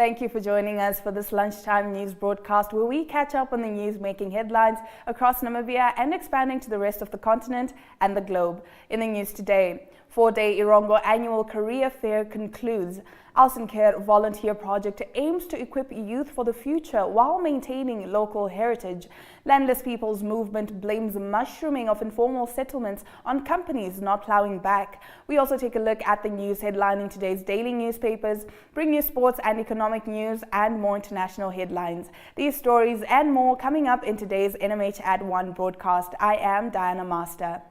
Thank you for joining us for this lunchtime news broadcast where we catch up on the news making headlines across Namibia and expanding to the rest of the continent and the globe. In the news today, 4-day Erongo annual career fair concludes. Aussenkehr Volunteer Project aims to equip youth for the future while maintaining local heritage. Landless People's Movement blames mushrooming of informal settlements on companies not ploughing back. We also take a look at the news headlining today's daily newspapers, bring you sports and economic news and more international headlines. These stories and more coming up in today's NMH at 1 broadcast. I am Diana Master.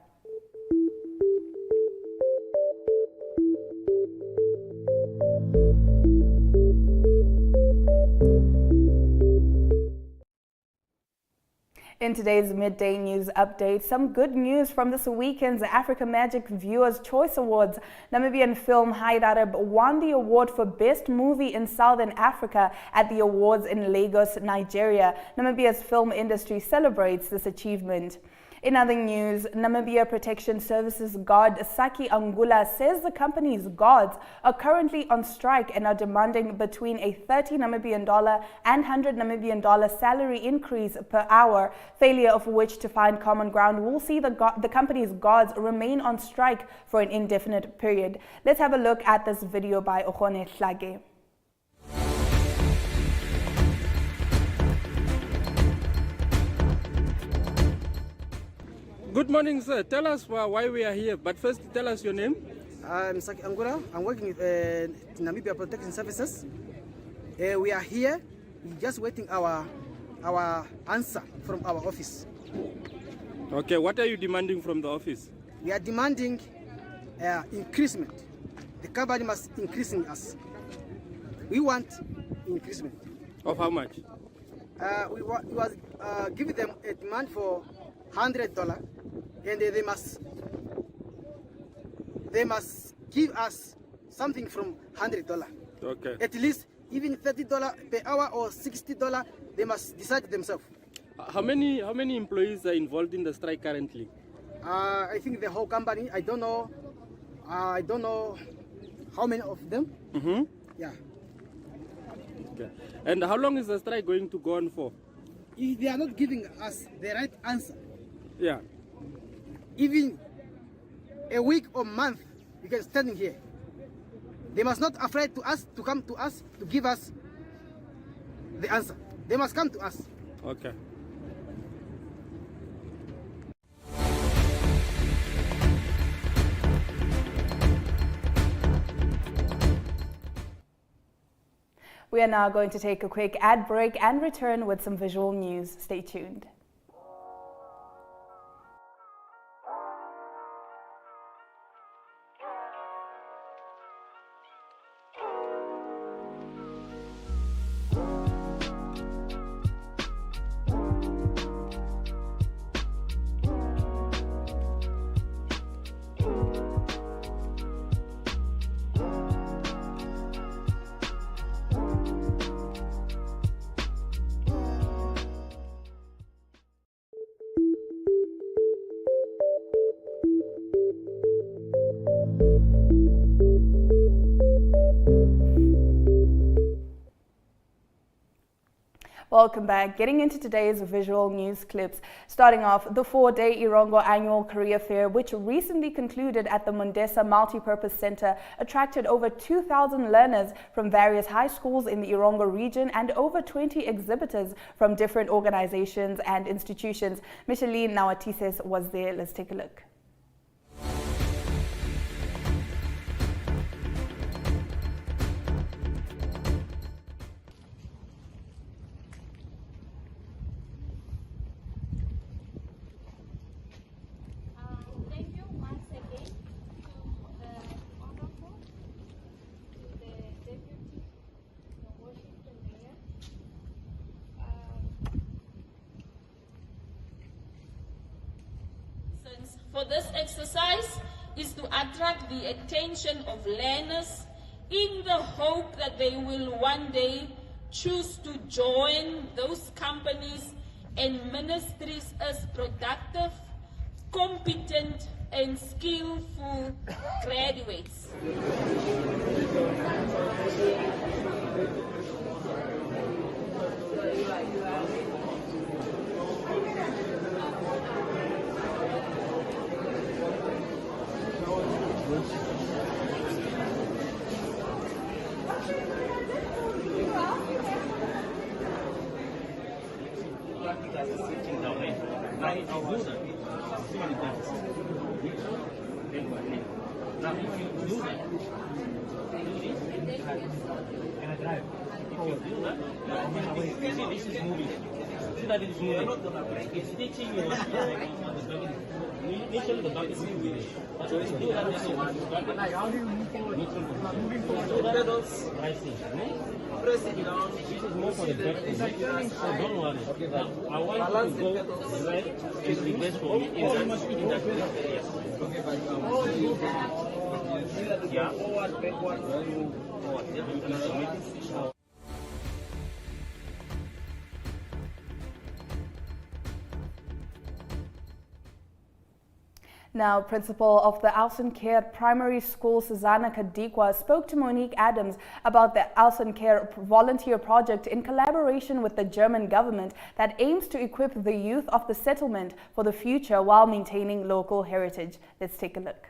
In today's midday news update, some good news from this weekend's Africa Magic Viewers' Choice Awards. Namibian film Hydarab won the award for Best Movie in Southern Africa at the awards in Lagos, Nigeria. Namibia's film industry celebrates this achievement. In other news, Namibia Protection Services guard Saki Angula says the company's guards are currently on strike and are demanding between a $30 Namibian and $100 Namibian salary increase per hour, failure of which to find common ground will see the company's guards remain on strike for an indefinite period. Let's have a look at this video by Okhone Hlage. Good morning, sir. Tell us why we are here, but first tell us your name. I'm Saki Angula. I'm working with Namibia Protection Services. We are here. We're just waiting our answer from our office. Okay, what are you demanding from the office? We are demanding increasement. The company must increasing us. We want increasement. Of how much? We was giving them a demand for $100, and they must give us something from $100. Okay. At least even $30 per hour or $60, they must decide themselves. How many employees are involved in the strike currently? I think the whole company. I don't know how many of them. Mm-hmm. Yeah. Okay. And how long is the strike going to go on for? If they are not giving us the right answer, yeah, even a week or month, we can stand here. They must not afraid to us to come to us to give us the answer. They must come to us. Okay. We are now going to take a quick ad break and return with some visual news. Stay tuned. Welcome back. Getting into today's visual news clips. Starting off, the 4-day Erongo annual career fair, which recently concluded at the Mundesa Multipurpose Center, attracted over 2,000 learners from various high schools in the Erongo region and over 20 exhibitors from different organizations and institutions. Micheline Nawatises was there. Let's take a look. For this exercise is to attract the attention of learners in the hope that they will one day choose to join those companies and ministries as productive, competent and skillful graduates. if you do that, see what it does. Now, if you do that, do this, and I drive. If you do that, see, this is moving. See that it's moving. It's teaching you what the dog is. Initially, the dog is moving. So if you do that, just like how do you move forward? Moving forward. So that I see. Press it down. This is more for the back. So don't worry. Now, I want you to go right and reverse for me in that area. Yeah. Forward, backward, forward. Then you can submit it. Now, Principal of the Aussenkehr Primary School, Susanna Kadikwa, spoke to Monique Adams about the Aussenkehr Volunteer Project in collaboration with the German government that aims to equip the youth of the settlement for the future while maintaining local heritage. Let's take a look.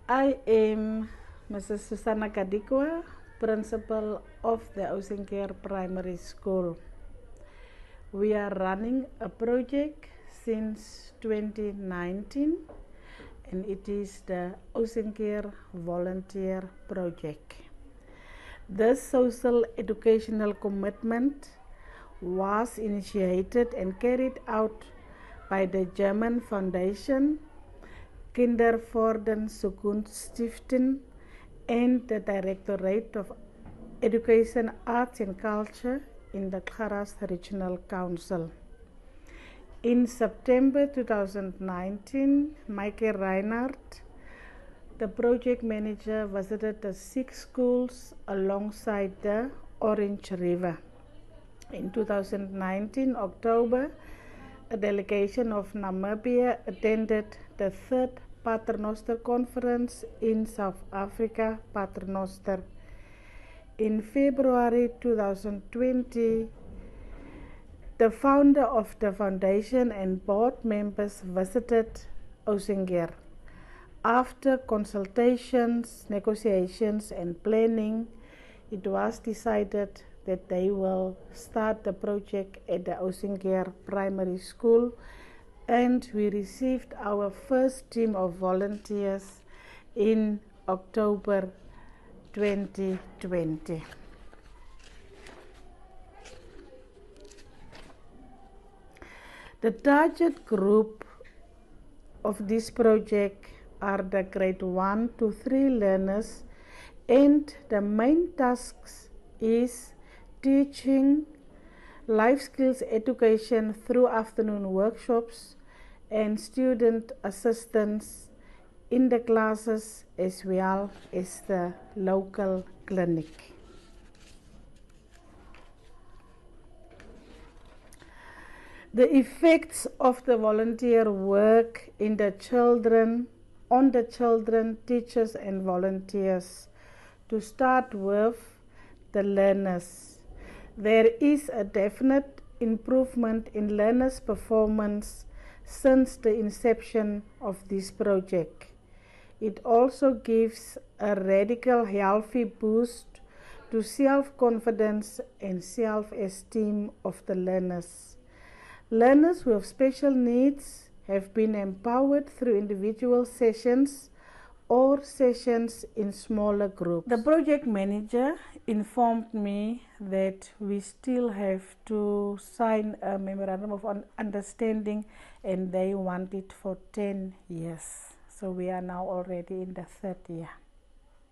I am Mrs. Susanna Kadikwa, Principal of the Aussenkehr Primary School. We are running a project since 2019 and it is the Aussenkehr Volunteer Project. This social educational commitment was initiated and carried out by the German Foundation, Kindervorden Zukunftsstiftung, and the Directorate of Education, Arts and Culture in the Garas Regional Council. In September 2019, Michael Reinhardt, the project manager, visited the 6 schools alongside the Orange River. In 2019, October, a delegation of Namibia attended the 3rd Paternoster Conference in South Africa, Paternoster. In February 2020, the founder of the foundation and board members visited Aussenkehr. After consultations, negotiations and planning, it was decided that they will start the project at the Aussenkehr Primary School, and we received our first team of volunteers in October 2020. The target group of this project are the grade 1 to 3 learners, and the main tasks is teaching life skills education through afternoon workshops and student assistance in the classes as well as the local clinic. The effects of the volunteer work on the children, teachers and volunteers. To start with, the learners. There is a definite improvement in learners' performance since the inception of this project. It also gives a radical healthy boost to self-confidence and self-esteem of the learners. Learners with special needs have been empowered through individual sessions or sessions in smaller groups. The project manager informed me that we still have to sign a memorandum of understanding, and they want it for 10 years. So we are now already in the 3rd year.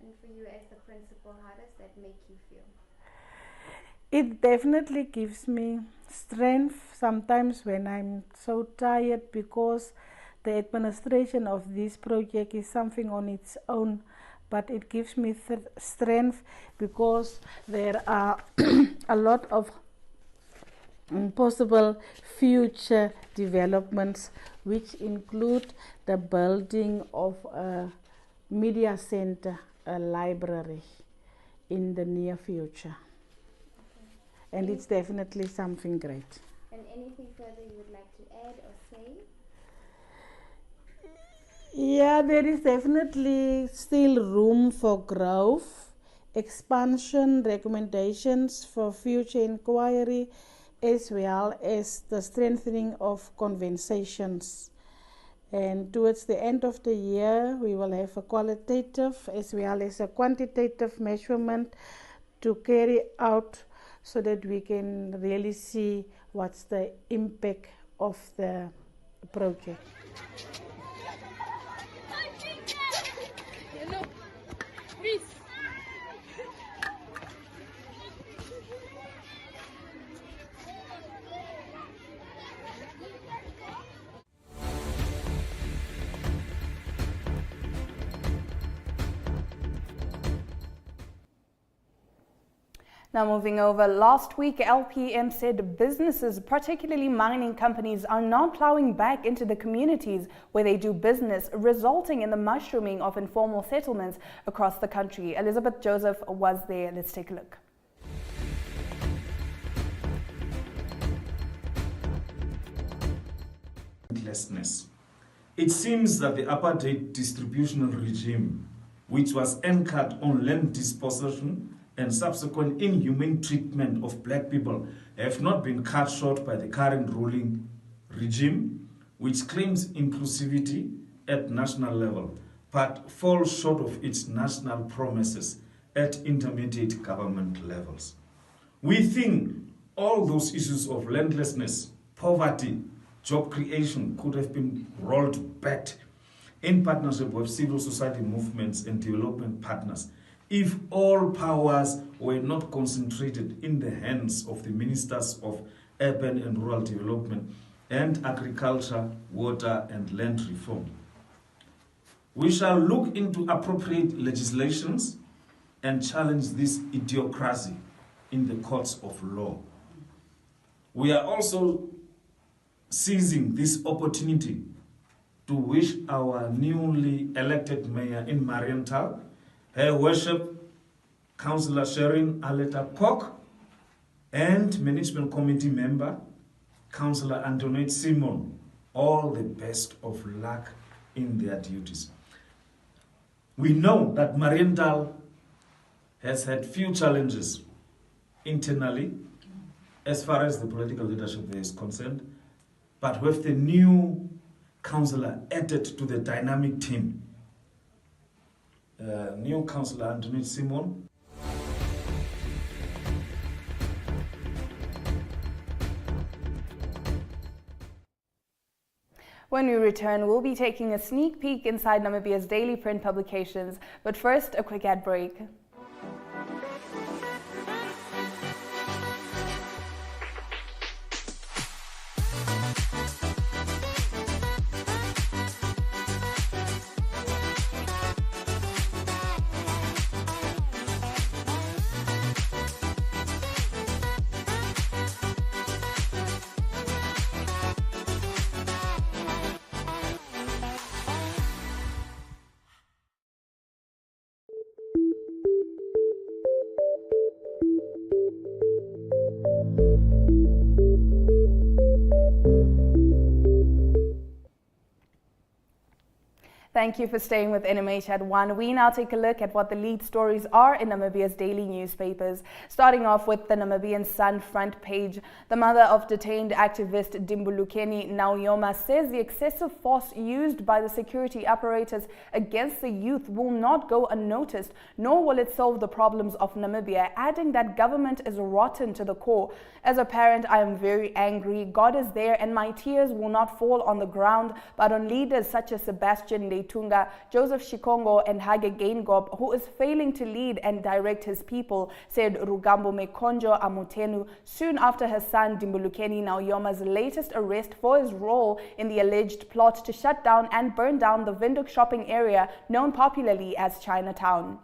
And for you as the principal, how does that make you feel? It definitely gives me strength sometimes when I'm so tired, because the administration of this project is something on its own, but it gives me strength because there are a lot of possible future developments, which include the building of a media center, a library in the near future. and it's definitely something great. And anything further you would like to add or say? Yeah, there is definitely still room for growth, expansion, recommendations for future inquiry, as well as the strengthening of conversations. And towards the end of the year, we will have a qualitative as well as a quantitative measurement to carry out so that we can really see what's the impact of the project. Now moving over, last week LPM said businesses, particularly mining companies, are not ploughing back into the communities where they do business, resulting in the mushrooming of informal settlements across the country. Elizabeth Joseph was there. Let's take a look. Landlessness. It seems that the apartheid distributional regime, which was anchored on land dispossession and subsequent inhumane treatment of black people, have not been cut short by the current ruling regime, which claims inclusivity at national level, but falls short of its national promises at intermediate government levels. We think all those issues of landlessness, poverty, job creation could have been rolled back in partnership with civil society movements and development partners if all powers were not concentrated in the hands of the ministers of urban and rural development and agriculture, water and land reform. We shall look into appropriate legislations and challenge this idiocracy in the courts of law. We are also seizing this opportunity to wish our newly elected mayor in Marienthal, Her Worship Councillor Sherin Aleta Kok, and Management Committee member Councillor Antoinette Simon, all the best of luck in their duties. We know that Marienthal has had few challenges internally as far as the political leadership there is concerned, but with the new councillor added to the dynamic team, new councillor Antoinette Simon. When we return, we'll be taking a sneak peek inside Namibia's daily print publications. But first, a quick ad break. Thank you for staying with NMH at 1. We now take a look at what the lead stories are in Namibia's daily newspapers. Starting off with the Namibian Sun front page. The mother of detained activist Dimbulukeni Nauyoma says the excessive force used by the security apparatus against the youth will not go unnoticed, nor will it solve the problems of Namibia, adding that government is rotten to the core. As a parent, I am very angry. God is there, and my tears will not fall on the ground, but on leaders such as Sebastian Leitunga, Joseph Shikongo, and Hage Geingob, who is failing to lead and direct his people, said Rugambo Mekonjo Amutenu, soon after her son Dimbulukeni Nauyoma's latest arrest for his role in the alleged plot to shut down and burn down the Windhoek shopping area known popularly as Chinatown.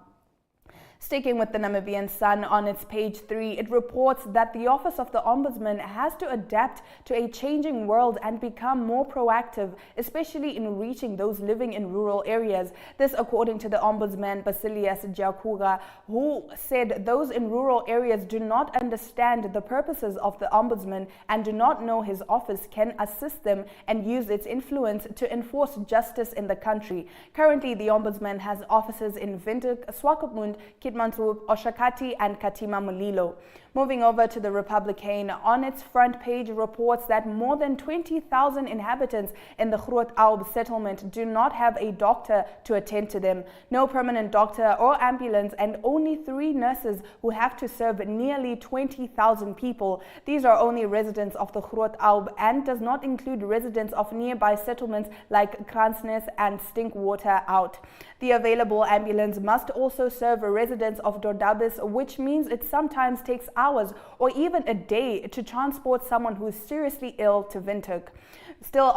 Sticking with the Namibian Sun, on its page 3, it reports that the Office of the Ombudsman has to adapt to a changing world and become more proactive, especially in reaching those living in rural areas. This according to the Ombudsman Basilius Jakuga, who said those in rural areas do not understand the purposes of the Ombudsman and do not know his office can assist them and use its influence to enforce justice in the country. Currently, the Ombudsman has offices in Windhoek, Swakopmund, Kitmanshoop, Oshakati and Katima Mulilo. Moving over to the Republican, on its front page reports that more than 20,000 inhabitants in the Groot Aub settlement do not have a doctor to attend to them. No permanent doctor or ambulance and only 3 nurses who have to serve nearly 20,000 people. These are only residents of the Groot Aub and does not include residents of nearby settlements like Kransness and Stinkwater Out. The available ambulance must also serve residents of Dordabis, which means it sometimes takes hours or even a day to transport someone who is seriously ill to Windhoek. Still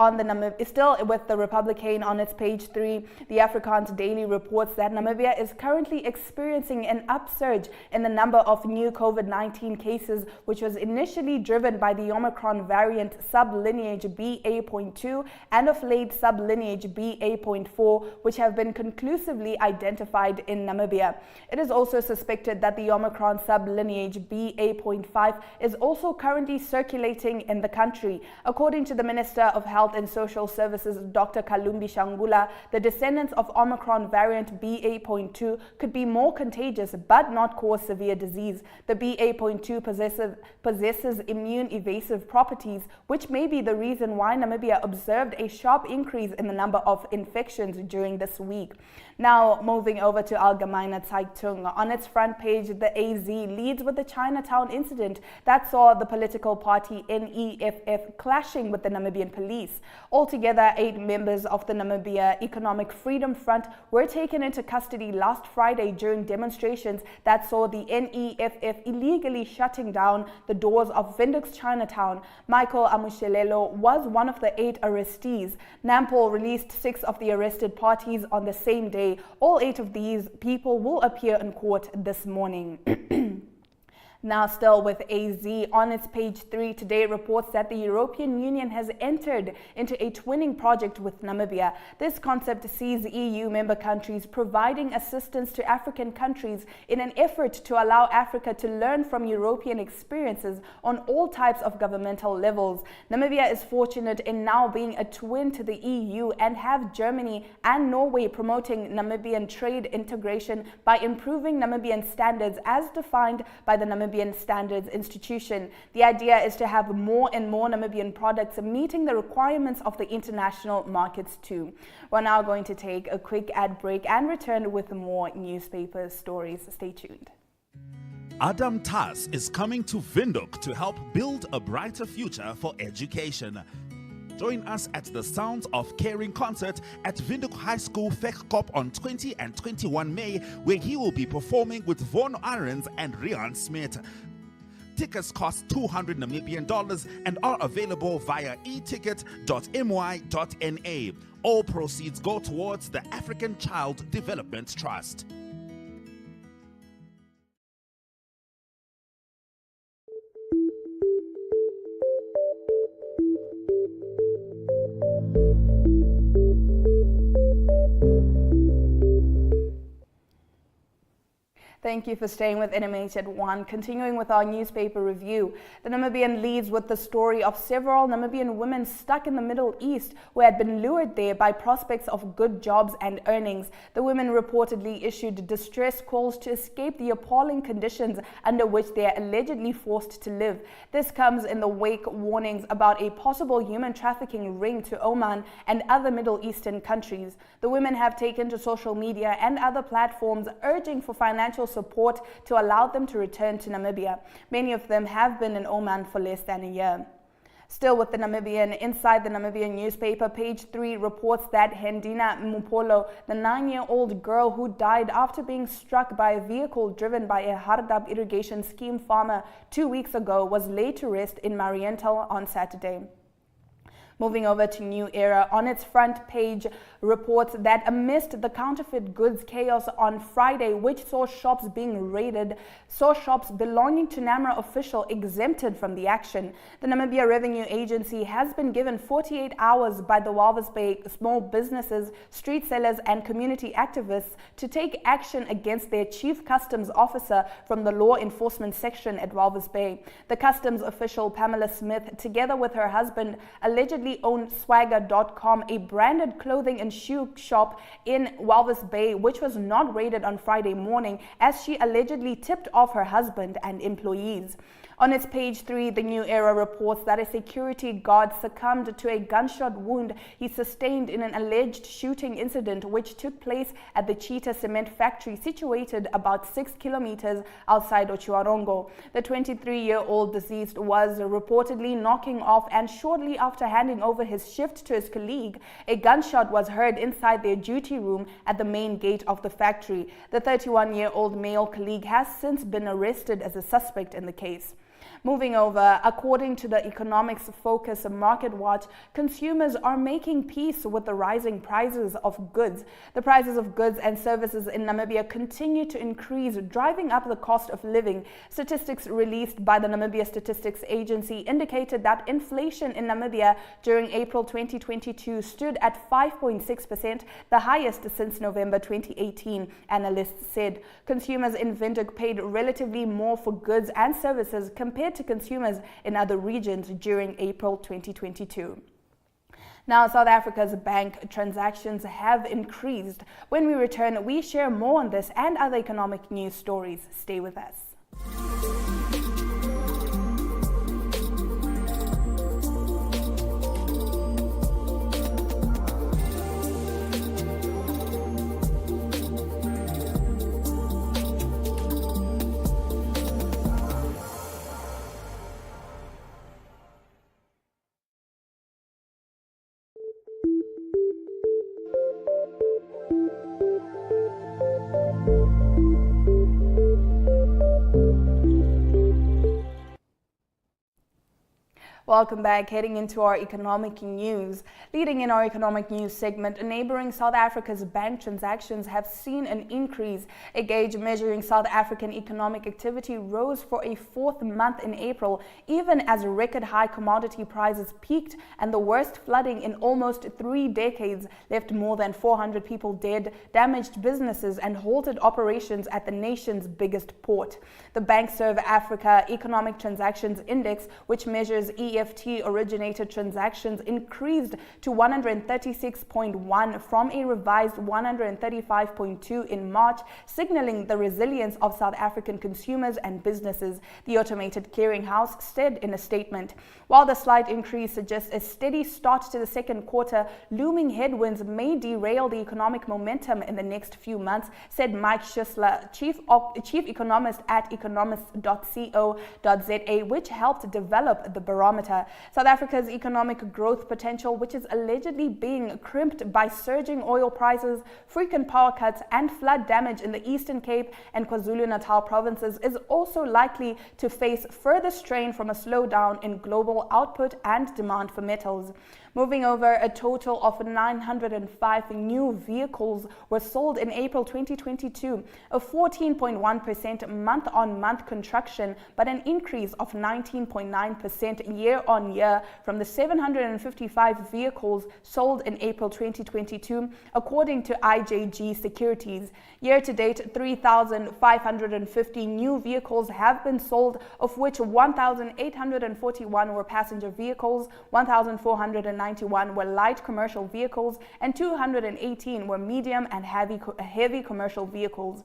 with the Republican, on its page 3, the Afrikaans Daily reports that Namibia is currently experiencing an upsurge in the number of new COVID-19 cases, which was initially driven by the Omicron variant sublineage BA.2 and of late sublineage BA.4, which have been conclusively identified in Namibia. It is also suspected that the Omicron sublineage BA.5 is also currently circulating in the country. According to the Minister of Health and Social Services, Dr. Kalumbi Shangula, the descendants of Omicron variant BA.2 could be more contagious but not cause severe disease. The BA.2 possesses immune evasive properties, which may be the reason why Namibia observed a sharp increase in the number of infections during this week. Now, moving over to Allgemeine Zeitung. On its front page, the AZ leads with the Chinatown incident that saw the political party NEFF clashing with the Namibian police. Altogether, 8 members of the Namibia Economic Freedom Front were taken into custody last Friday during demonstrations that saw the NEFF illegally shutting down the doors of Windhoek's Chinatown. Michael Amushelelo was one of the 8 arrestees. Nampol released 6 of the arrested parties on the same day. All 8 of these people will appear in court this morning. Now, still with AZ, on its page 3 today reports that the European Union has entered into a twinning project with Namibia. This concept sees EU member countries providing assistance to African countries in an effort to allow Africa to learn from European experiences on all types of governmental levels. Namibia is fortunate in now being a twin to the EU and have Germany and Norway promoting Namibian trade integration by improving Namibian standards as defined by the Namibian Standards Institution. The idea is to have more and more Namibian products meeting the requirements of the international markets too. We're now going to take a quick ad break and return with more newspaper stories. Stay tuned. Adam Tas is coming to Windhoek to help build a brighter future for education. Join us at the Sounds of Caring concert at Windhoek High School Vegkop on 20 and 21 May, where he will be performing with Von Arends and Rian Smith. Tickets cost $200 Namibian and are available via eticket.my.na. All proceeds go towards the African Child Development Trust. Thank you for staying with NMH at 1. Continuing with our newspaper review, the Namibian leads with the story of several Namibian women stuck in the Middle East who had been lured there by prospects of good jobs and earnings. The women reportedly issued distress calls to escape the appalling conditions under which they are allegedly forced to live. This comes in the wake of warnings about a possible human trafficking ring to Oman and other Middle Eastern countries. The women have taken to social media and other platforms urging for financial support to allow them to return to Namibia. Many of them have been in Oman for less than a year. Still with the Namibian, inside the Namibian newspaper, page 3 reports that Hendina Mupolo, the 9-year-old girl who died after being struck by a vehicle driven by a Hardap irrigation scheme farmer 2 weeks ago, was laid to rest in Mariental on Saturday. Moving over to New Era, on its front page reports that amidst the counterfeit goods chaos on Friday, which saw shops being raided, saw shops belonging to NAMRA official exempted from the action. The Namibia Revenue Agency has been given 48 hours by the Walvis Bay small businesses, street sellers and community activists to take action against their chief customs officer from the law enforcement section at Walvis Bay. The customs official Pamela Smith, together with her husband, allegedly owned Swagger.com, a branded clothing and shoe shop in Walvis Bay, which was not raided on Friday morning, as she allegedly tipped off her husband and employees. On its page 3, the New Era reports that a security guard succumbed to a gunshot wound he sustained in an alleged shooting incident which took place at the Cheetah Cement factory situated about 6 kilometers outside Erongo. The 23-year-old deceased was reportedly knocking off, and shortly after handing over his shift to his colleague, a gunshot was heard inside their duty room at the main gate of the factory. The 31-year-old male colleague has since been arrested as a suspect in the case. Moving over, according to the Economics Focus Market Watch, consumers are making peace with the rising prices of goods. The prices of goods and services in Namibia continue to increase, driving up the cost of living. Statistics released by the Namibia Statistics Agency indicated that inflation in Namibia during April 2022 stood at 5.6%, the highest since November 2018, analysts said. Consumers in Windhoek paid relatively more for goods and services compared to consumers in other regions during April 2022. Now, South Africa's bank transactions have increased. When we return, we share more on this and other economic news stories. Stay with us. Welcome back. Heading into our economic news. Leading in our economic news segment, neighboring South Africa's bank transactions have seen an increase. A gauge measuring South African economic activity rose for a fourth month in April, even as record high commodity prices peaked and the worst flooding in almost 3 decades left more than 400 people dead, damaged businesses and halted operations at the nation's biggest port. The Bank Serve Africa Economic Transactions Index, which measures EFT-originated transactions, increased to 136.1 from a revised 135.2 in March, signaling the resilience of South African consumers and businesses, the automated clearinghouse said in a statement. While the slight increase suggests a steady start to the second quarter, looming headwinds may derail the economic momentum in the next few months, said Mike Schussler, chief economist at economist.co.za, which helped develop the barometer. South Africa's economic growth potential, which is allegedly being crimped by surging oil prices, frequent power cuts, and flood damage in the Eastern Cape and KwaZulu-Natal provinces, is also likely to face further strain from a slowdown in global output and demand for metals. Moving over, a total of 905 new vehicles were sold in April 2022, a 14.1% month-on-month contraction, but an increase of 19.9% year-on-year from the 755 vehicles sold in April 2022, according to IJG Securities. Year-to-date, 3,550 new vehicles have been sold, of which 1,841 were passenger vehicles, 1,491 were light commercial vehicles, and 218 were medium and heavy commercial vehicles.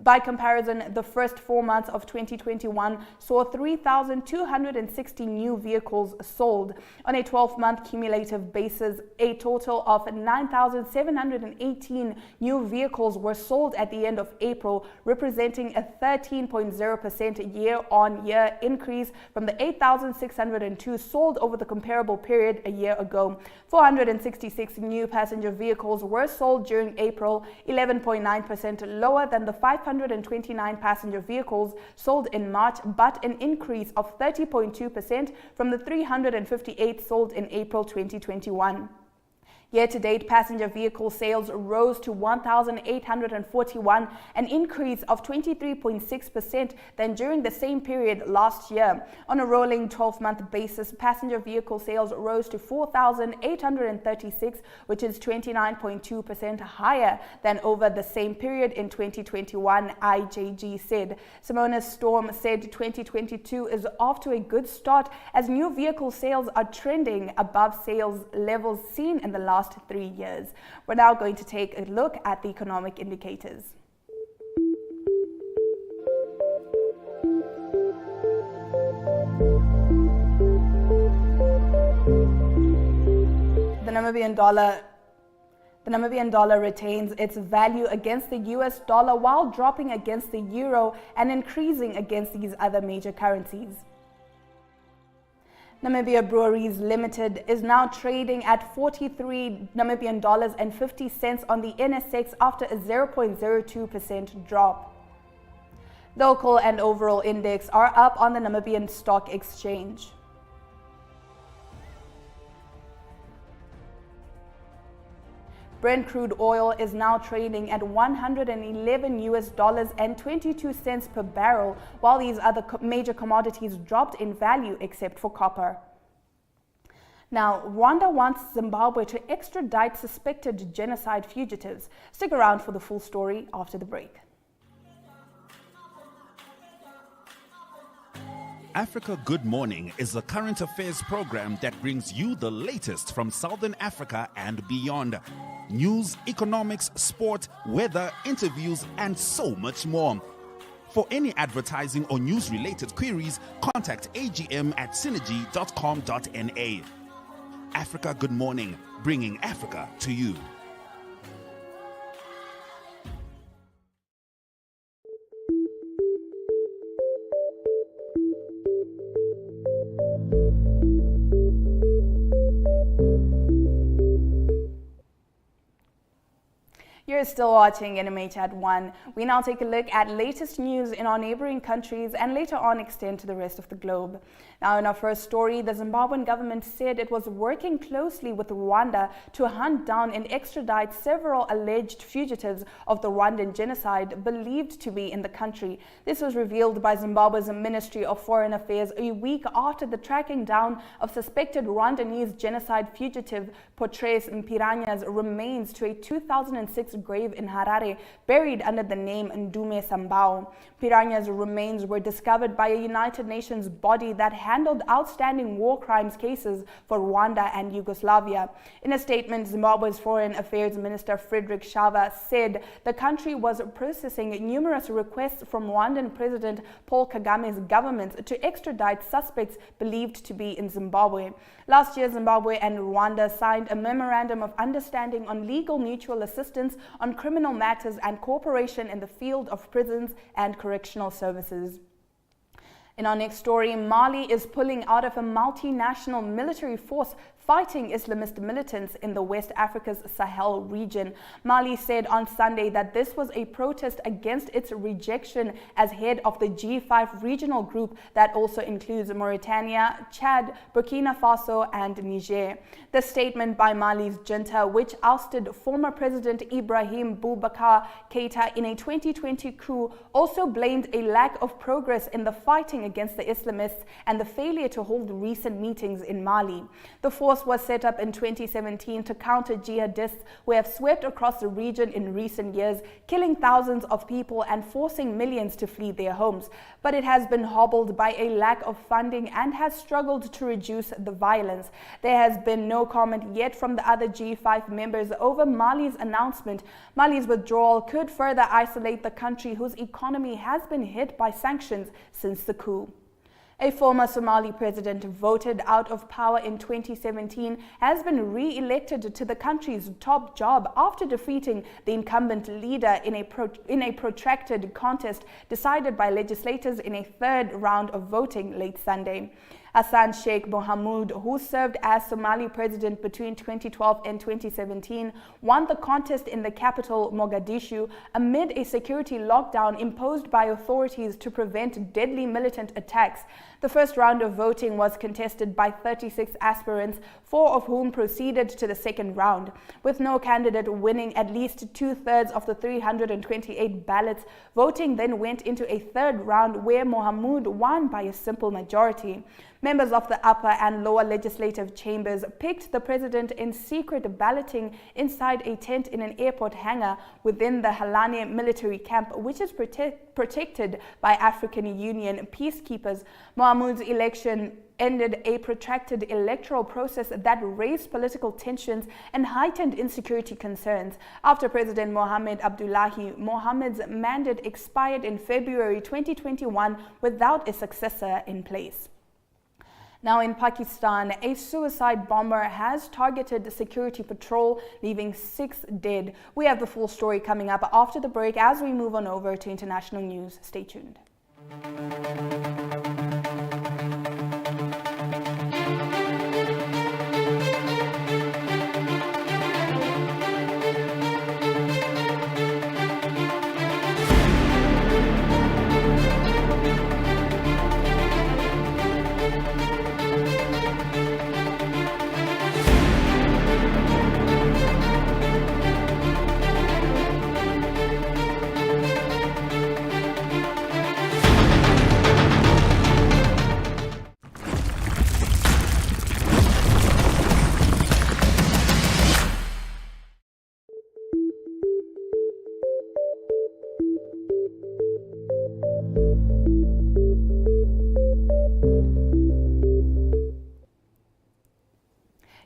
By comparison, the first 4 months of 2021 saw 3,260 new vehicles sold. On a 12-month cumulative basis, a total of 9,718 new vehicles were sold at the end of April, representing a 13.0% year-on-year increase from the 8,602 sold over the comparable period a year ago. ago. 466 new passenger vehicles were sold during April, 11.9% lower than the 529 passenger vehicles sold in March, but an increase of 30.2% from the 358 sold in April 2021. Year-to-date passenger vehicle sales rose to 1,841, an increase of 23.6% than during the same period last year. On a rolling 12-month basis, passenger vehicle sales rose to 4,836, which is 29.2% higher than over the same period in 2021, IJG said. Simona Storm said 2022 is off to a good start as new vehicle sales are trending above sales levels seen in the last 3 years. We're now going to take a look at the economic indicators. The Namibian dollar retains its value against the US dollar while dropping against the euro and increasing against these other major currencies. Namibia Breweries Limited is now trading at 43 Namibian dollars and 50 cents on the NSX after a 0.02% drop. Local and overall index are up on the Namibian Stock Exchange. Brent crude oil is now trading at $111 and 22 cents per barrel, while these other major commodities dropped in value except for copper. Now, Rwanda wants Zimbabwe to extradite suspected genocide fugitives. Stick around for the full story after the break. Africa Good Morning is a current affairs program that brings you the latest from Southern Africa and beyond. News, economics, sport, weather, interviews, and so much more. For any advertising or news-related queries, contact AGM at synergy.com.na. Africa Good Morning, bringing Africa to you. You're still watching NMH at 1. We now take a look at latest news in our neighboring countries and later on extend to the rest of the globe. Now, in our first story, the Zimbabwean government said it was working closely with Rwanda to hunt down and extradite several alleged fugitives of the Rwandan genocide believed to be in the country. This was revealed by Zimbabwe's Ministry of Foreign Affairs a week after the tracking down of suspected Rwandanese genocide fugitive Patrice Mpiranya's remains to a 2006 grave in Harare, buried under the name Ndume Sambao. Piranya's remains were discovered by a United Nations body that handled outstanding war crimes cases for Rwanda and Yugoslavia. In a statement, Zimbabwe's Foreign Affairs Minister Frederick Shava said the country was processing numerous requests from Rwandan President Paul Kagame's government to extradite suspects believed to be in Zimbabwe. Last year, Zimbabwe and Rwanda signed a memorandum of understanding on legal mutual assistance on criminal matters and cooperation in the field of prisons and correctional services. In our next story, Mali is pulling out of a multinational military force fighting Islamist militants in the West Africa's Sahel region. Mali said on Sunday that this was a protest against its rejection as head of the G5 regional group that also includes Mauritania, Chad, Burkina Faso, and Niger. The statement by Mali's junta, which ousted former President Ibrahim Boubacar Keïta in a 2020 coup, also blamed a lack of progress in the fighting against the Islamists and the failure to hold recent meetings in Mali. The force was set up in 2017 to counter jihadists who have swept across the region in recent years, killing thousands of people and forcing millions to flee their homes. But it has been hobbled by a lack of funding and has struggled to reduce the violence. There has been no comment yet from the other G5 members over Mali's announcement. Mali's withdrawal could further isolate the country whose economy has been hit by sanctions since the coup. A former Somali president voted out of power in 2017 has been re-elected to the country's top job after defeating the incumbent leader in a protracted contest decided by legislators in a third round of voting late Sunday. Hassan Sheikh Mohamud, who served as Somali president between 2012 and 2017, won the contest in the capital, Mogadishu, amid a security lockdown imposed by authorities to prevent deadly militant attacks. The first round of voting was contested by 36 aspirants, 4 of whom proceeded to the second round. With no candidate winning at least 2/3 of the 328 ballots, voting then went into a third round where Mohamud won by a simple majority. Members of the upper and lower legislative chambers picked the president in secret balloting inside a tent in an airport hangar within the Halane military camp, which is protected by African Union peacekeepers. Mohamud's election ended a protracted electoral process that raised political tensions and heightened insecurity concerns. After President Mohamed Abdullahi Mohamed's mandate expired in February 2021 without a successor in place. Now in Pakistan, a suicide bomber has targeted the security patrol, leaving 6 dead. We have the full story coming up after the break as we move on over to international news. Stay tuned.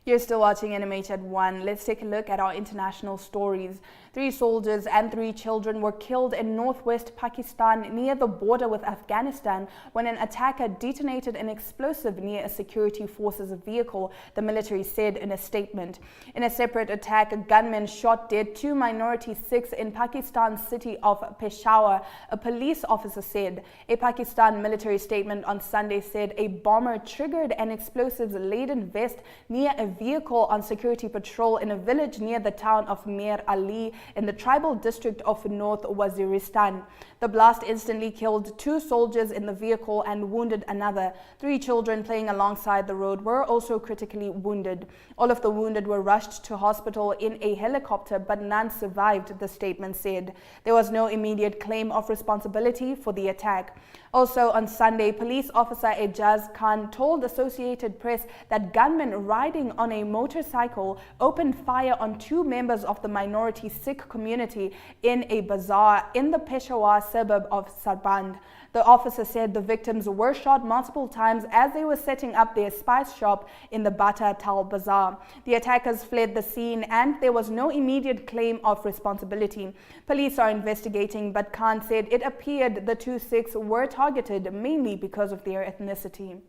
You're still watching NMH at 1. Let's take a look at our international stories. 3 soldiers and 3 children were killed in northwest Pakistan near the border with Afghanistan when an attacker detonated an explosive near a security forces vehicle, the military said in a statement. In a separate attack, a gunman shot dead 2 minority Sikhs in Pakistan's city of Peshawar, a police officer said. A Pakistan military statement on Sunday said a bomber triggered an explosives-laden vest near a vehicle on security patrol in a village near the town of Mir Ali in the tribal district of North Waziristan. The blast instantly killed 2 soldiers in the vehicle and wounded another. 3 children playing alongside the road were also critically wounded. All of the wounded were rushed to hospital in a helicopter, but none survived, the statement said. There was no immediate claim of responsibility for the attack. Also on Sunday, police officer Ejaz Khan told Associated Press that gunmen riding on a motorcycle opened fire on 2 members of the minority Sikh community in a bazaar in the Peshawar suburb of Sarband. The officer said the victims were shot multiple times as they were setting up their spice shop in the Bata Tal Bazaar. The attackers fled the scene and there was no immediate claim of responsibility. Police are investigating, but Khan said it appeared the 2 Sikhs were targeted mainly because of their ethnicity.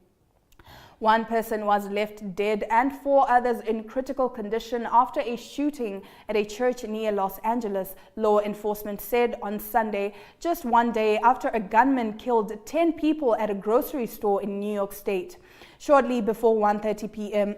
1 person was left dead and 4 others in critical condition after a shooting at a church near Los Angeles, law enforcement said on Sunday, just 1 day after a gunman killed 10 people at a grocery store in New York State. Shortly before 1:30 p.m.,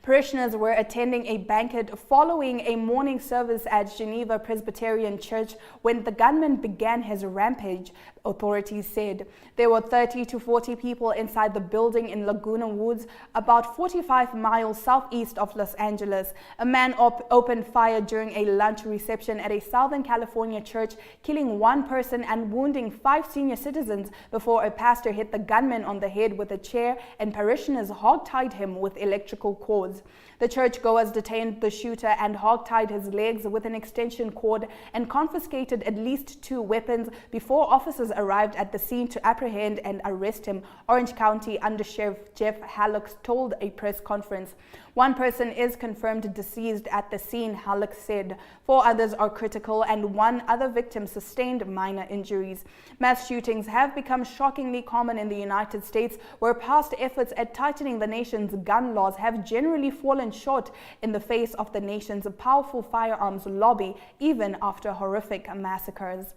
parishioners were attending a banquet following a morning service at Geneva Presbyterian Church when the gunman began his rampage, authorities said. There were 30 to 40 people inside the building in Laguna Woods, about 45 miles southeast of Los Angeles. A man opened fire during a lunch reception at a Southern California church, killing 1 person and wounding 5 senior citizens before a pastor hit the gunman on the head with a chair and parishioners hog-tied him with electrical cords. The churchgoers detained the shooter and hog-tied his legs with an extension cord and confiscated at least 2 weapons before officers arrived at the scene to apprehend and arrest him, Orange County Undersheriff Jeff Hallock told a press conference. 1 person is confirmed deceased at the scene, Hallock said. 4 others are critical and 1 other victim sustained minor injuries. Mass shootings have become shockingly common in the United States, where past efforts at tightening the nation's gun laws have generally fallen short in the face of the nation's powerful firearms lobby, even after horrific massacres.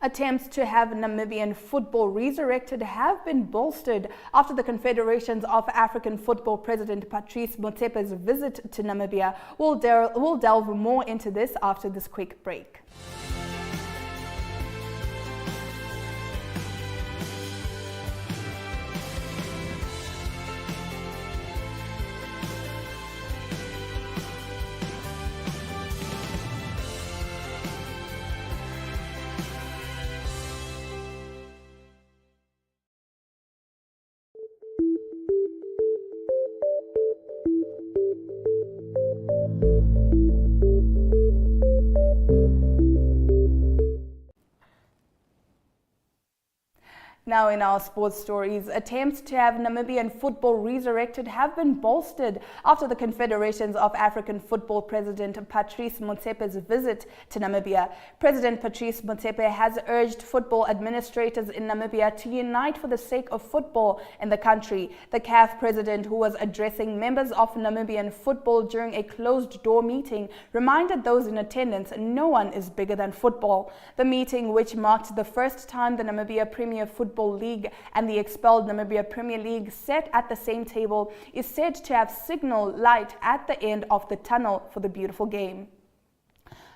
Attempts to have Namibian football resurrected have been bolstered after the Confederations of African Football President Patrice Motsepe's visit to Namibia. We'll delve more into this after this quick break. Now in our sports stories, attempts to have Namibian football resurrected have been bolstered after the Confederations of African Football President Patrice Motsepe's visit to Namibia. President Patrice Motsepe has urged football administrators in Namibia to unite for the sake of football in the country. The CAF president, who was addressing members of Namibian football during a closed-door meeting, reminded those in attendance no one is bigger than football. The meeting, which marked the first time the Namibia Premier Football League and the expelled Namibia Premier League sat at the same table, is said to have signaled light at the end of the tunnel for the beautiful game.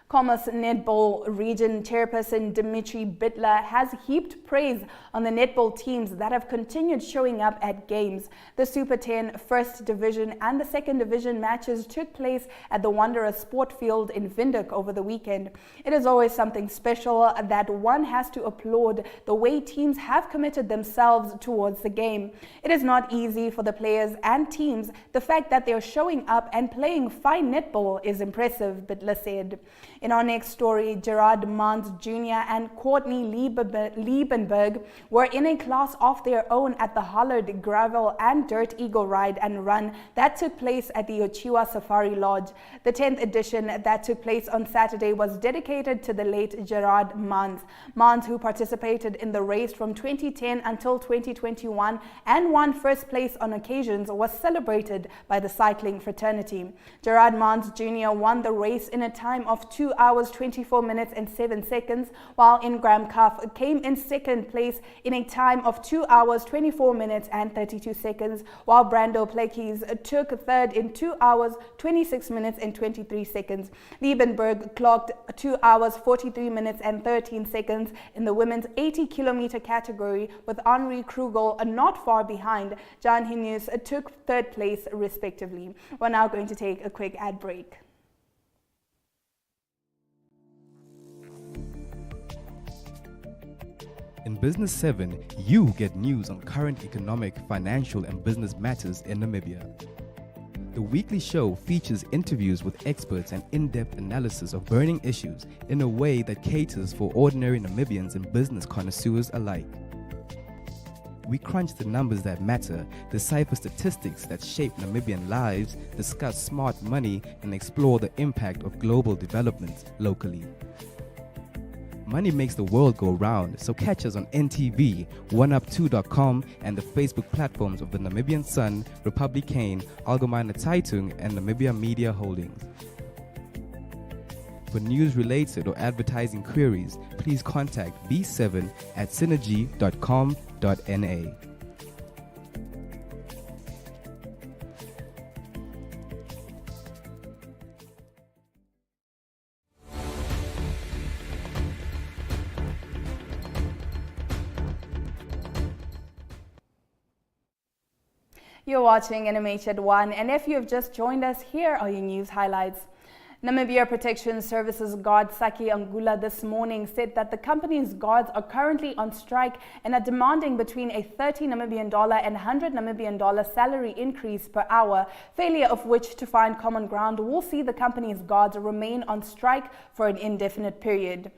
Commerce Netball Region Chairperson Dimitri Bittler has heaped praise on the netball teams that have continued showing up at games. The Super 10 First Division and the Second Division matches took place at the Wanderer Sport Field in Windhoek over the weekend. It is always something special that one has to applaud the way teams have committed themselves towards the game. It is not easy for the players and teams. The fact that they are showing up and playing fine netball is impressive, Bittler said. In our next story, Gerard Mans Jr. and Courtney Liebenberg were in a class of their own at the Hollard Gravel and Dirt Eagle Ride and Run that took place at the Ochiwa Safari Lodge. The 10th edition that took place on Saturday was dedicated to the late Gerard Mans. Mans, who participated in the race from 2010 until 2021 and won first place on occasions, was celebrated by the cycling fraternity. Gerard Mans Jr. won the race in a time of 2 hours 24 minutes and 7 seconds, while Ingram Cuff came in second place in a time of 2 hours 24 minutes and 32 seconds, while Brando Plekis took third in 2 hours 26 minutes and 23 seconds. Liebenberg clocked 2 hours 43 minutes and 13 seconds in the women's 80-kilometer category, with Henri Krugel not far behind. Jan Hinius took third place respectively. We're now going to take a quick ad break. In Business 7, you get news on current economic, financial, and business matters in Namibia. The weekly show features interviews with experts and in-depth analysis of burning issues in a way that caters for ordinary Namibians and business connoisseurs alike. We crunch the numbers that matter, decipher statistics that shape Namibian lives, discuss smart money, and explore the impact of global development locally. Money makes the world go round, so catch us on NTV, oneup2.com, and the Facebook platforms of the Namibian Sun, Republikane, Algemeine Zeitung, and Namibia Media Holdings. For news-related or advertising queries, please contact B7 at synergy.com.na. You're watching NMH at 1, and if you have just joined us, here are your news highlights. Namibia Protection Services guard Saki Angula this morning said that the company's guards are currently on strike and are demanding between a $30 Namibian and $100 Namibian salary increase per hour, failure of which to find common ground will see the company's guards remain on strike for an indefinite period.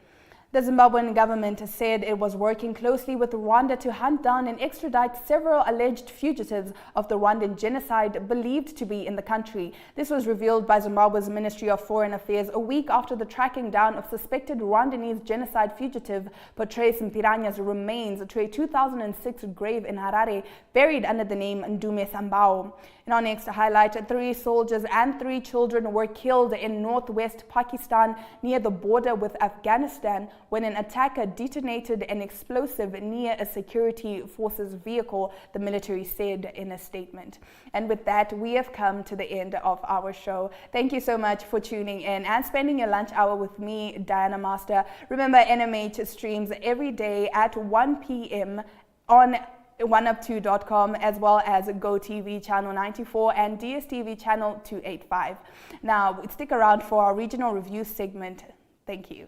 The Zimbabwean government said it was working closely with Rwanda to hunt down and extradite several alleged fugitives of the Rwandan genocide believed to be in the country. This was revealed by Zimbabwe's Ministry of Foreign Affairs a week after the tracking down of suspected Rwandanese genocide fugitive Patrice Mpiranya's remains to a 2006 grave in Harare, buried under the name Ndume Sambao. In our next highlight, 3 soldiers and 3 children were killed in northwest Pakistan near the border with Afghanistan when an attacker detonated an explosive near a security forces vehicle, the military said in a statement. And with that, we have come to the end of our show. Thank you so much for tuning in and spending your lunch hour with me, Diana Master. Remember, NMH streams every day at 1 p.m. on 1up2.com, as well as GoTV channel 94 and DSTV channel 285. Now, stick around for our regional review segment. Thank you.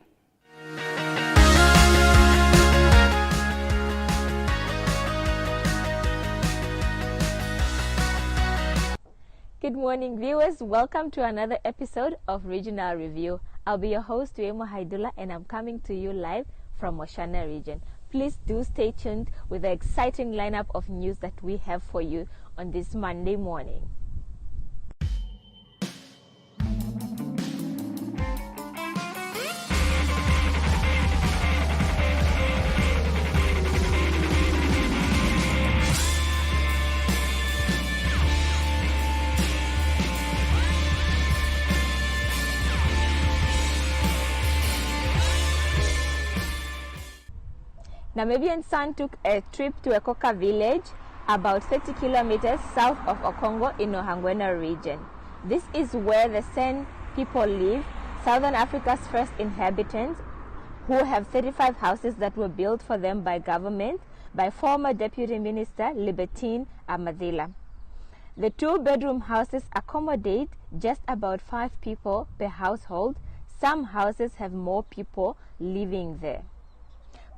Good morning, viewers. Welcome to another episode of Regional Review. I'll be your host, Tuemo Haidula, and I'm coming to you live from Oshana region. Please do stay tuned with the exciting lineup of news that we have for you on this Monday morning. Namibian Sun took a trip to Ekoka village, about 30 kilometers south of Erongo in Ohangwena region. This is where the San people live, Southern Africa's first inhabitants, who have 35 houses that were built for them by government by former Deputy Minister Libertine Amadila. The 2-bedroom houses accommodate just about 5 people per household. Some houses have more people living there.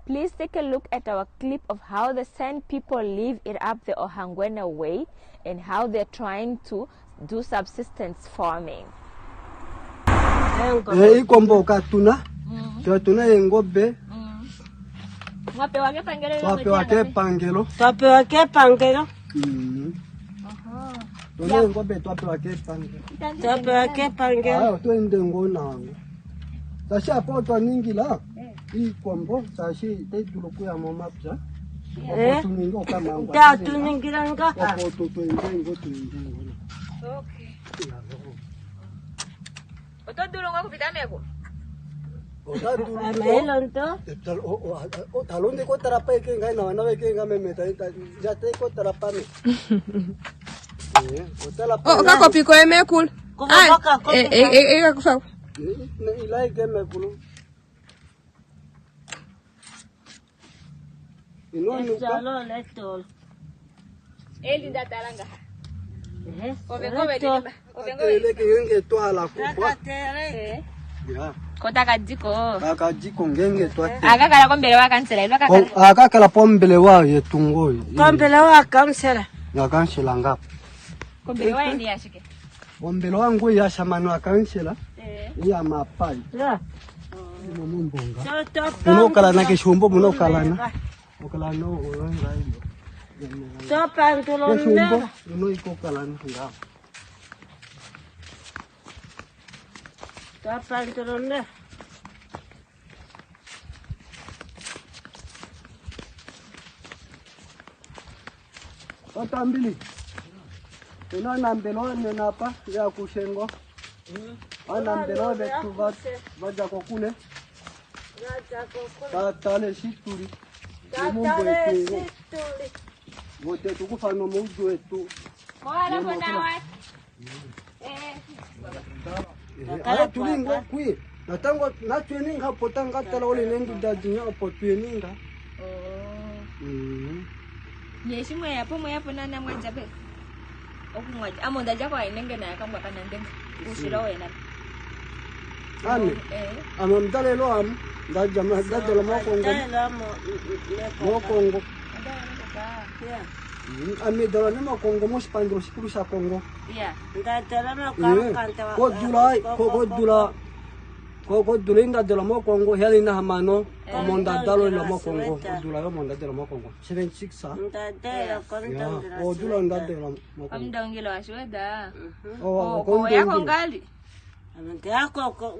Please take a look at our clip of how the San people live it up the Ohangwena way and how they're trying to do subsistence farming. Otambili. Ino nambelo nenapa ya kushengo. Anambelo betu vaja kokule. Tatale shituri. Tatale shituri. Wote tukufano mudu wetu. Mola bona wat. Aya tulingo kwi. Natango natweninga potanga tala ole nendu dajinya opotweninga. Yeshi mwe yapo nana mwajabe. Okumwaja amonda jako ainenge na yakamba kana ndenga. Ushiro wena. Ani. Amamdale lo am dajama dadala mokongo. Mokongo. Ami dala ne mokongo mo spandro sikuru sa Kongo. Yeah. Dadala no kanta. Ko dulinga dala mokongo helina hamano. Amonda dalo la mokongo. Dula yo monda dala mokongo. 76 Ndadela konta. O dula ndadela mokongo. Amdongilo ashweda. Ko yako ngali. Amandako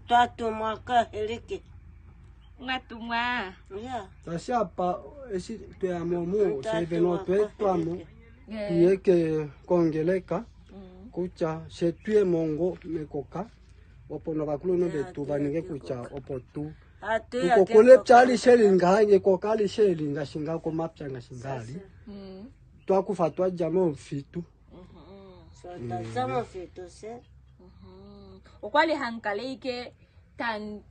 tatu mwaka heliki. Ngatumwa. Yeah. Tasiapa esi te amomu seveno te tuamo. Tieke kongeleka. Kucha setue mongo mekoka. Opo no bakulu no betu baninge kucha opo tu ukokole pchali shelinga ngekokali shelinga shinga ko mapcha nga shingali twakufa twajama mfitu Tazama fitu se. Okwali hankaleike tan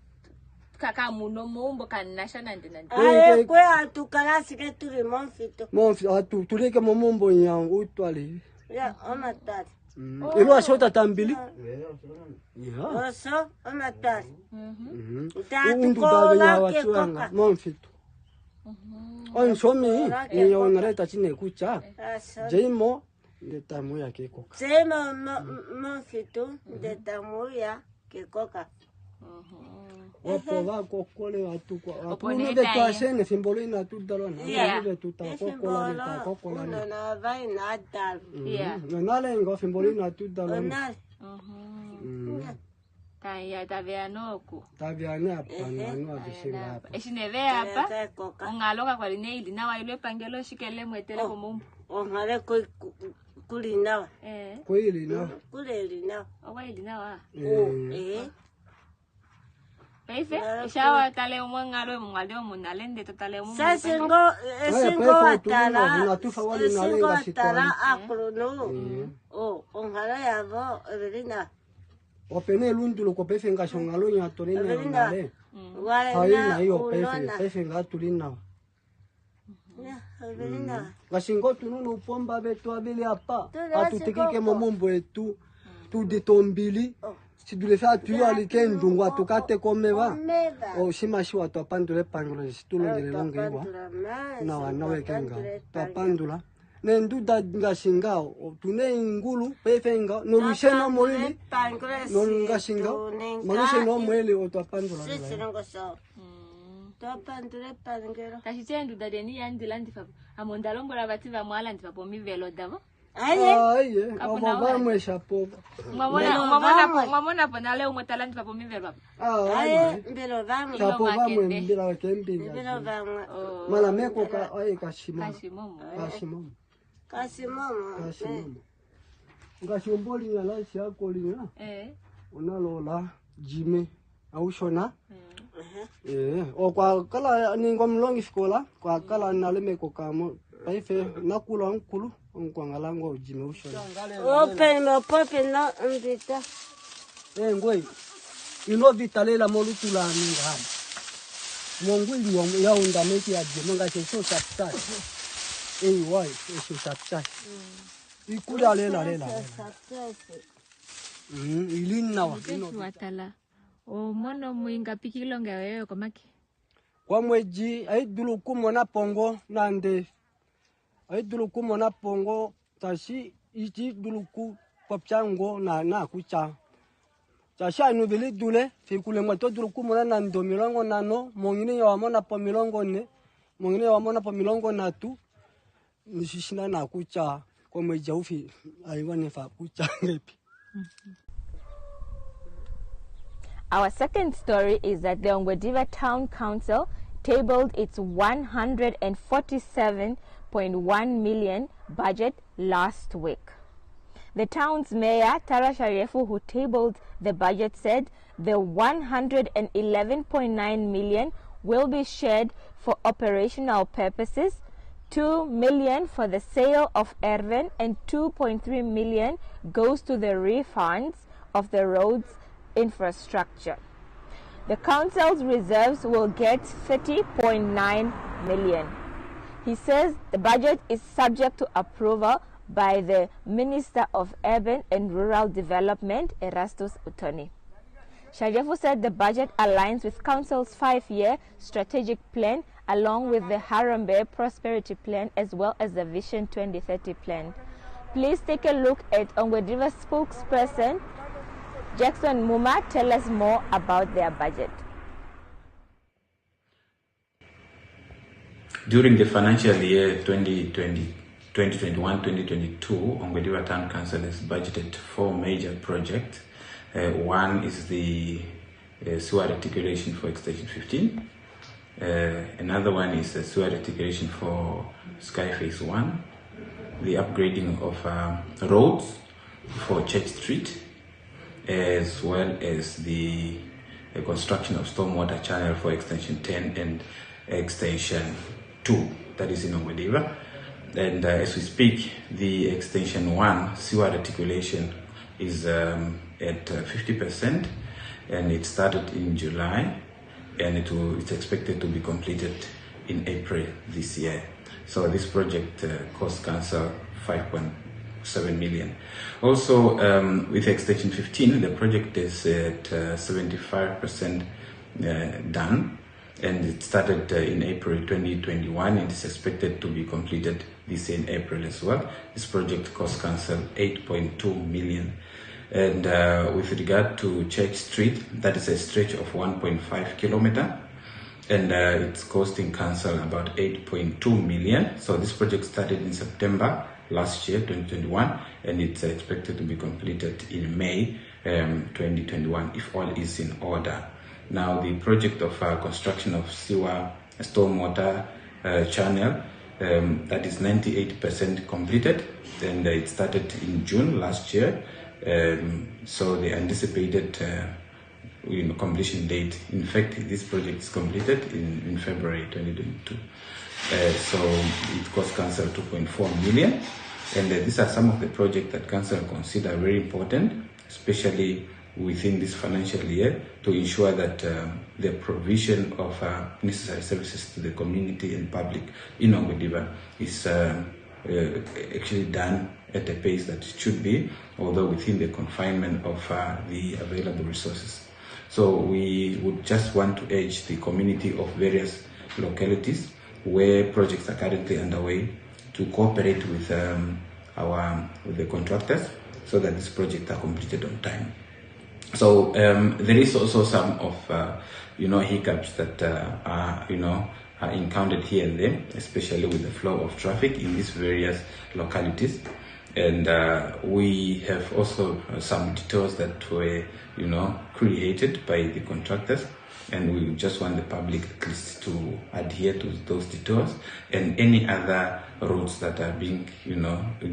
kaka muno mumbo kanasha nande. Aye kwe atukalasi ke turi monfito. Monfito atu tuleke momombo nyangu utwali. Ya omatari. Ilo ashota tambili. Oso omatari. Undu babe ya watuanga monfito. Onshomi ni onareta chine kucha. Jeimo ndetamu ya kekoka. Sema monfito ndetamu ya kekoka. Wapo wako kole watu kwa apune de twashene fimbolina tudalona de tutakokola de takokola na vai na dal nale ngo fimbolina tudalona Taya taveanoku taviane hapa na adishinga hapa eshineve hapa ongaloka kwa lineili na waile pangelo shikele mwetele komumbu ongale kulinawa kuilinawa kulelinawa owailinawa Peife, ishawa tale umwangalo mwale umunalende totale umu. Sasingo tala akrono. Oh, ongala yavo Evelina. Opene lundulo ko pefe nga shongalo nya tolina ngale. Haina hiyo pefe nga tulina. Evelina. Gashingo tununu upomba betu abili hapa. Atutikike momombo etu tuditombili. Si tu le fais tuer à l'ikend donc atukate komeva o shimashi watu apandule pangolo situlo ngile longewa na wanawe kenga tapandula nendu da ngashingao tune ngulu pefenga no lusheno molili no ngashingao malusheno mwele o tapandula tapandule pangero tashitendu da deni yandilandi fa amondalombo la bativa mwala ndipapo mivelo davo Aye, vamos chapo. Mamona ponale un talante para pomi verba. Aye, pero vamos. Chapo vamos mbila camping. Pero vamos. Mala meko ka aye kashimo. Ngashomboli na la sia kolina. Unalola jime au shona. Okwa kala ningo mlongi fikola, kwa kala nalemeko kamo. Paife nakula nkulu. Ngwangalango ujime ushona. Open no ndita. Ngwe. Ino vitalela molutula ninga. Mongwili ya undameki ya jemonga cheso sapta. Wai, cheso sapta. Ikula lela. Ilina wa. Watala. O mono muinga pikilonga wewe komaki. Kwa mweji aidulu kumona pongo nande. Duluku mona pongo tashi iti duluku popchango na kucha tashi anu vili dule fikule mwato duluku mona na ndo milongo nano mongine ya wamona po milongo ne mongine ya wamona po milongo natu nishishina na kucha kwa mweja ufi aiwane fa kucha ngepi. Our second story is that the Ongwediva Town Council tabled its 147.1 million budget last week. The town's mayor, Tara Sharefu, who tabled the budget, said the 111.9 million will be shared for operational purposes, 2 million for the sale of Erven, and 2.3 million goes to the refunds of the road's infrastructure. The council's reserves will get 30.9 million. He says the budget is subject to approval by the Minister of Urban and Rural Development, Erastus Utoni. Sharefu said the budget aligns with Council's 5-year strategic plan along with the Harambee Prosperity Plan as well as the Vision 2030 plan. Please take a look at Ongwediva spokesperson Jackson Muma tell us more about their budget. During the financial year 2021-2022, Ongwediva Town Council has budgeted 4 major projects. One is the sewer reticulation for Extension 15. Another one is the sewer reticulation for Sky Phase 1. The upgrading of roads for Church Street, as well as the a construction of stormwater channel for extension 10 and extension 2, that is in Ongwediva. And as we speak, the extension 1 sewer reticulation is at 50%, and it started in July, and it's expected to be completed in April this year. So this project cost council 5.7 million. Also, with extension 15, the project is at 75% done, and it started in April 2021, and is expected to be completed this year in April as well. This project cost council 8.2 million. And with regard to Church Street, that is a stretch of 1.5 kilometer, and it's costing council about 8.2 million. So this project started in September last year, 2021, and it's expected to be completed in May 2021 if all is in order. Now, the project of construction of sewer stormwater channel, that is 98% completed, and it started in June last year. So the anticipated completion date, in fact, this project is completed in February 2022. So it cost council 2.4 million, and these are some of the projects that council consider very important, especially within this financial year, to ensure that the provision of necessary services to the community and public in Ongwediva is actually done at a pace that it should be, although within the confinement of the available resources. So we would just want to urge the community of various localities where projects are currently underway to cooperate with the contractors so that these projects are completed on time. So there is also some of hiccups that are encountered here and there, especially with the flow of traffic in these various localities. And we have also some detours that were created by the contractors, and we just want the public at least to adhere to those detours and any other routes that are being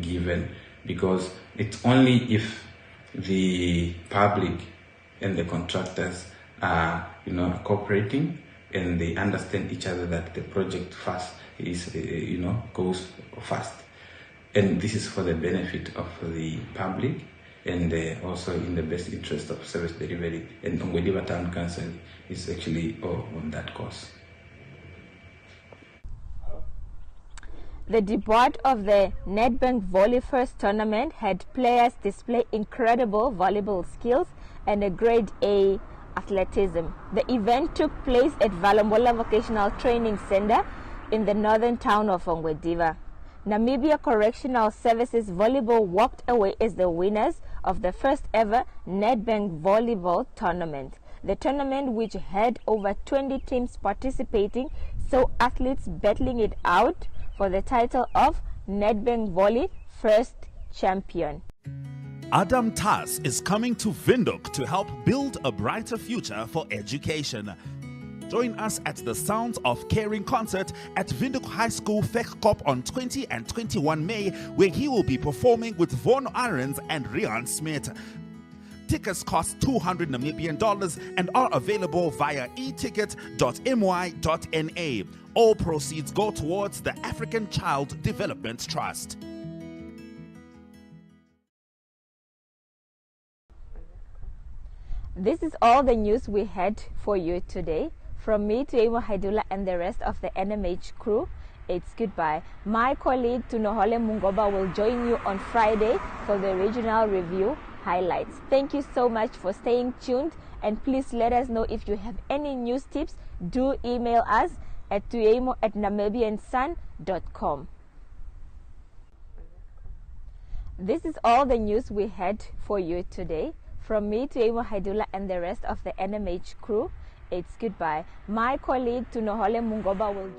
given, because it's only if the public and the contractors are cooperating and they understand each other that the project fast is goes fast, and this is for the benefit of the public and also in the best interest of service delivery, and Ongwediva Town Council is actually on that course. The debut of the Nedbank Volley First tournament had players display incredible volleyball skills and a grade A athleticism. The event took place at Valombola Vocational Training Center in the northern town of Ongwediva. Namibia Correctional Services Volleyball walked away as the winners of the first ever Nedbank Volleyball tournament. The tournament, which had over 20 teams participating, saw athletes battling it out for the title of Nedbank Volley First Champion. Adam Tas is coming to Windhoek to help build a brighter future for education. Join us at the Sounds of Caring concert at Windhoek High School Vechkop on 20 and 21 May, where he will be performing with Von Arends and Rian Smith. Tickets cost $200 Namibian and are available via eticket.my.na. All proceeds go towards the African Child Development Trust. This is all the news we had for you today. From me, Tuemo Haidula, and the rest of the NMH crew, it's goodbye. My colleague Tunohole Mungoba will join you on Friday for the regional review highlights. Thank you so much for staying tuned, and please let us know if you have any news tips. Do email us at tuemo@namibiansun.com. This is all the news we had for you today. From me, Tuemo Haidula, and the rest of the NMH crew, it's goodbye. My colleague Tunohole Mungoba will